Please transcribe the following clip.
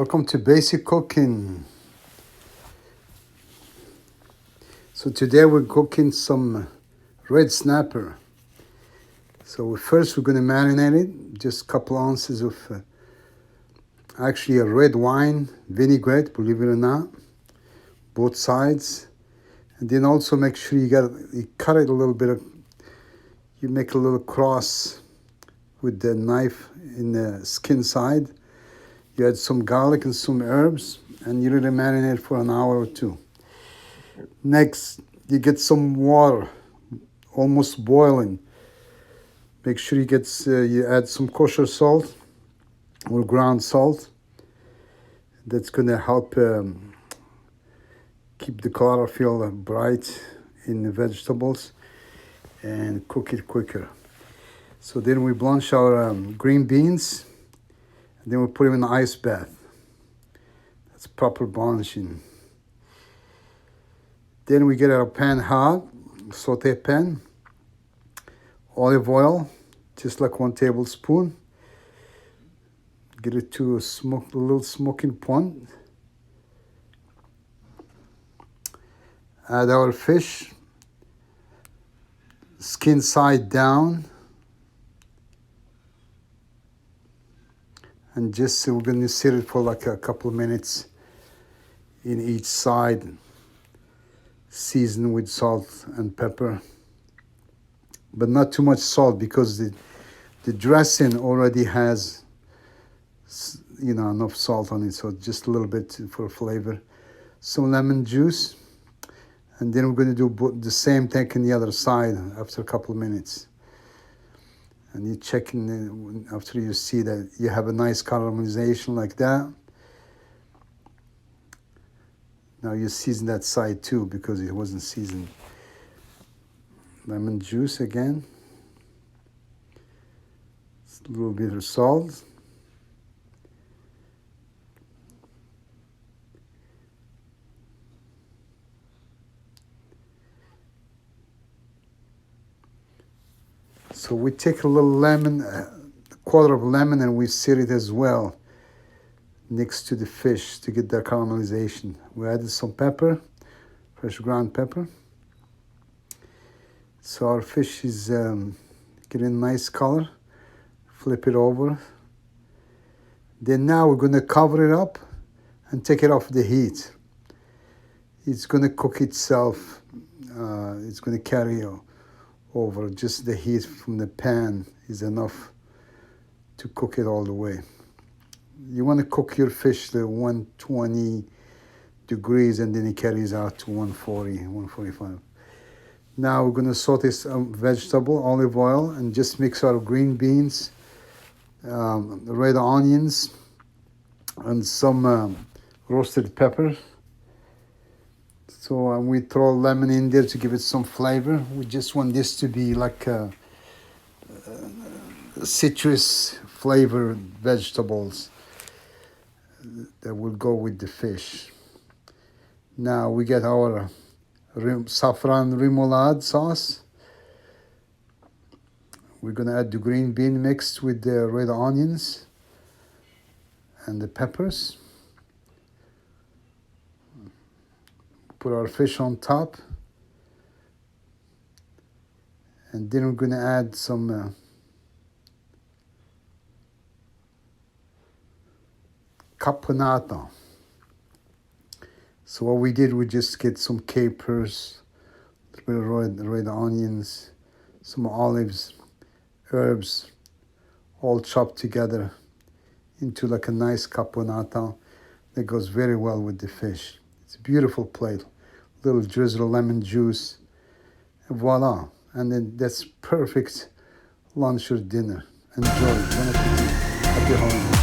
Welcome to Basic Cooking. So today we're cooking some red snapper. So first we're going to marinate it, just a couple ounces of actually a red wine, vinaigrette, believe it or not, both sides. And then also make sure you cut it a little bit, you make a little cross with the knife in the skin side. You add some garlic and some herbs, and you let it marinate for an hour or two. Next, you get some water, almost boiling. Make sure you add some kosher salt or ground salt. That's gonna help keep the color feel bright in the vegetables and cook it quicker. So then we blanch our green beans. And then we put them in the ice bath. That's proper blanching. Then we get our pan hot, saute pan, olive oil, just like 1 tablespoon. Get it to a little smoking point. Add our fish, skin side down. And just we're going to sit it for like a couple of minutes in each side, season with salt and pepper, but not too much salt because the dressing already has enough salt on it, so just a little bit for flavor. Some lemon juice, and then we're going to do the same thing on the other side after a couple of minutes. And you check after you see that you have a nice caramelization like that. Now you season that side too because it wasn't seasoned. Lemon juice again. A little bit of salt. So we take a little lemon, a quarter of a lemon, and we sear it as well next to the fish to get that caramelization. We added some pepper, fresh ground pepper. So our fish is getting a nice color. Flip it over. Then now we're going to cover it up and take it off the heat. It's going to cook itself. It's going to carry over. Just the heat from the pan is enough to cook it all the way. You want to cook your fish to 120 degrees and then it carries out to 140, 145. Now we're going to saute some vegetable, olive oil, and just mix our green beans, red onions, and some roasted pepper. So we throw lemon in there to give it some flavor. We just want this to be like a citrus flavored vegetables that will go with the fish. Now we get our Saffron Remoulade sauce. We're going to add the green bean mixed with the red onions and the peppers. Put our fish on top. And then we're going to add some caponata. So what we did, we just get some capers, a little bit of red onions, some olives, herbs, all chopped together into like a nice caponata that goes very well with the fish. It's a beautiful plate. Little drizzle of lemon juice, and voila. And then that's perfect lunch or dinner. Enjoy. Bon appetit. Happy holidays.